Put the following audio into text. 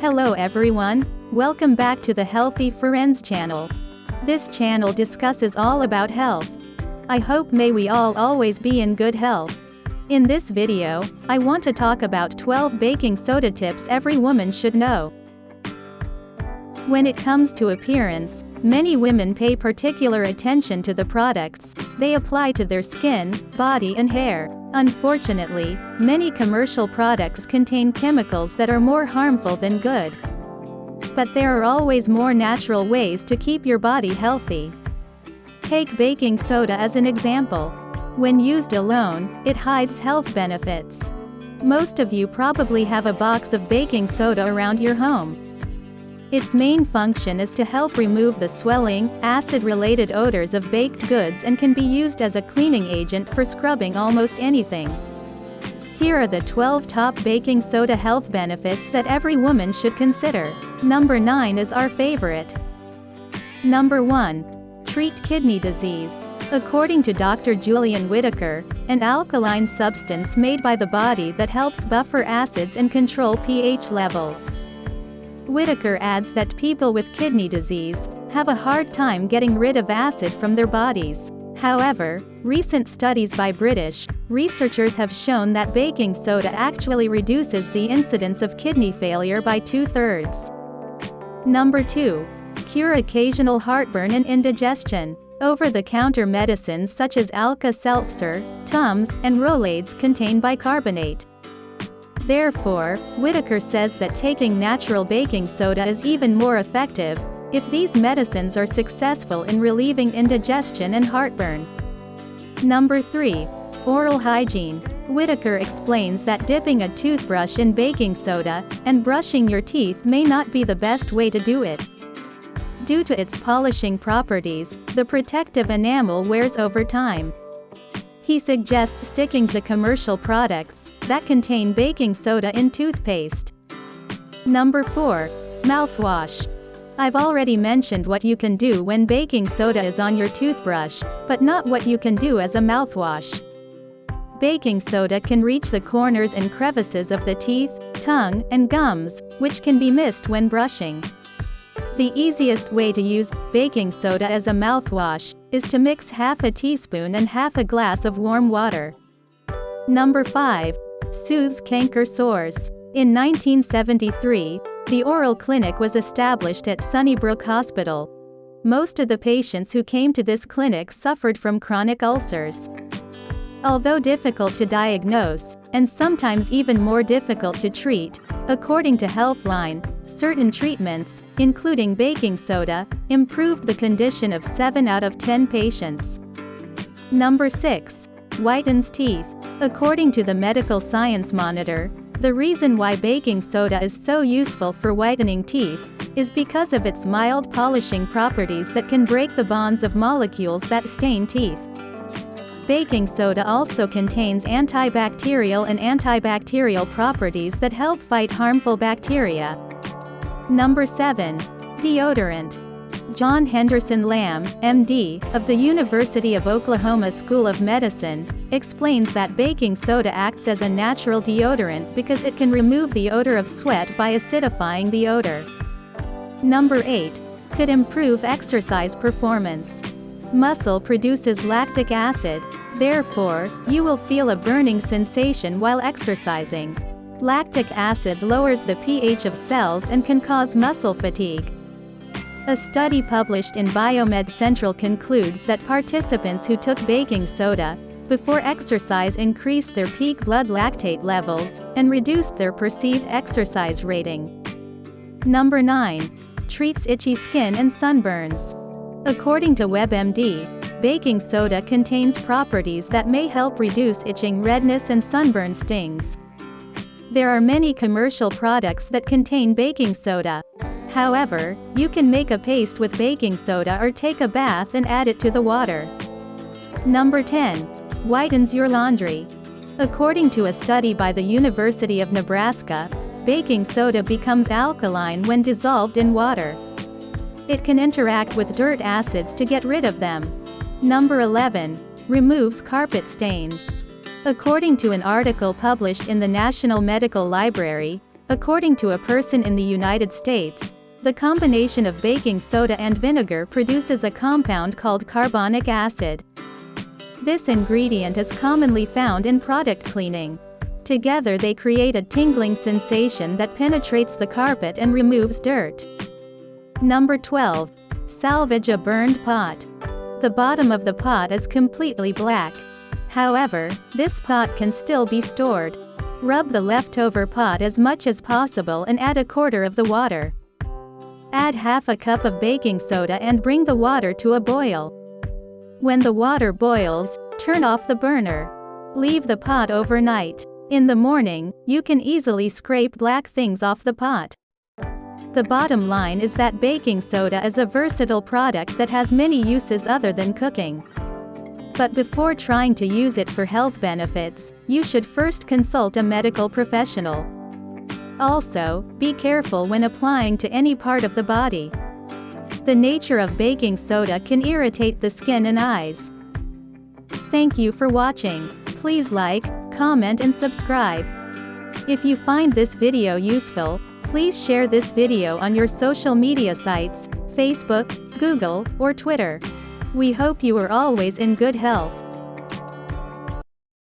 Hello everyone, welcome back to the Healthy Friends channel. This channel discusses all about health. I hope may we all always be in good health. In this video, I want to talk about 12 baking soda tips every woman should know. When it comes to appearance, many women pay particular attention to the products they apply to their skin, body and hair. Unfortunately, many commercial products contain chemicals that are more harmful than good. But there are always more natural ways to keep your body healthy. Take baking soda as an example. When used alone, it hides health benefits. Most of you probably have a box of baking soda around your home. Its main function is to help remove the swelling, acid-related odors of baked goods and can be used as a cleaning agent for scrubbing almost anything. Here are the 12 top baking soda health benefits that every woman should consider. Number 9 is our favorite. Number 1. Treat kidney disease. According to Dr. Julian Whitaker, an alkaline substance made by the body that helps buffer acids and control pH levels. Whitaker adds that people with kidney disease have a hard time getting rid of acid from their bodies. However, recent studies by British researchers have shown that baking soda actually reduces the incidence of kidney failure by 2/3. Number 2. Cure occasional heartburn and indigestion. Over-the-counter medicines such as Alka-Seltzer, Tums, and Rolaids contain bicarbonate. Therefore, Whitaker says that taking natural baking soda is even more effective if these medicines are successful in relieving indigestion and heartburn. Number 3. Oral hygiene. Whitaker explains that dipping a toothbrush in baking soda and brushing your teeth may not be the best way to do it. Due to its polishing properties, the protective enamel wears over time. He suggests sticking to commercial products that contain baking soda in toothpaste. Number 4. Mouthwash. I've already mentioned what you can do when baking soda is on your toothbrush, but not what you can do as a mouthwash. Baking soda can reach the corners and crevices of the teeth, tongue, and gums, which can be missed when brushing. The easiest way to use baking soda as a mouthwash is to mix half a teaspoon and half a glass of warm water. Number 5. Soothes Canker Sores. In 1973, the oral clinic was established at Sunnybrook Hospital. Most of the patients who came to this clinic suffered from chronic ulcers. Although difficult to diagnose, and sometimes even more difficult to treat, according to Healthline, certain treatments, including baking soda, improved the condition of 7 out of 10 patients. Number 6. Whitens teeth. According to the Medical Science Monitor, the reason why baking soda is so useful for whitening teeth is because of its mild polishing properties that can break the bonds of molecules that stain teeth. Baking soda also contains antibacterial and antibacterial properties that help fight harmful bacteria. Number 7. Deodorant. John Henderson Lamb, MD, of the University of Oklahoma School of Medicine, explains that baking soda acts as a natural deodorant because it can remove the odor of sweat by acidifying the odor. Number 8. Could improve exercise performance. Muscle produces lactic acid, therefore, you will feel a burning sensation while exercising. Lactic acid lowers the pH of cells and can cause muscle fatigue. A study published in Biomed Central concludes that participants who took baking soda before exercise increased their peak blood lactate levels and reduced their perceived exercise rating. Number 9. Treats itchy skin and sunburns. According to WebMD, baking soda contains properties that may help reduce itching, redness, and sunburn stings. There are many commercial products that contain baking soda. However, you can make a paste with baking soda or take a bath and add it to the water. Number 10. Whitens your laundry. According to a study by the University of Nebraska, baking soda becomes alkaline when dissolved in water. It can interact with dirt acids to get rid of them. Number 11. Removes carpet stains. According to an article published in the National Medical Library, According to a person in the United States, the combination of baking soda and vinegar produces a compound called carbonic acid. This ingredient is commonly found in product cleaning. Together they create a tingling sensation that penetrates the carpet and removes dirt. Number 12. Salvage a burned pot. The bottom of the pot is completely black. However, this pot can still be stored. Rub the leftover pot as much as possible and add a quarter of the water. Add half a cup of baking soda and bring the water to a boil. When the water boils, turn off the burner. Leave the pot overnight. In the morning, you can easily scrape black things off the pot. The bottom line is that baking soda is a versatile product that has many uses other than cooking. But before trying to use it for health benefits, you should first consult a medical professional. Also, be careful when applying to any part of the body. The nature of baking soda can irritate the skin and eyes. Thank you for watching. Please like, comment and subscribe. If you find this video useful, please share this video on your social media sites, Facebook, Google, or Twitter. We hope you are always in good health.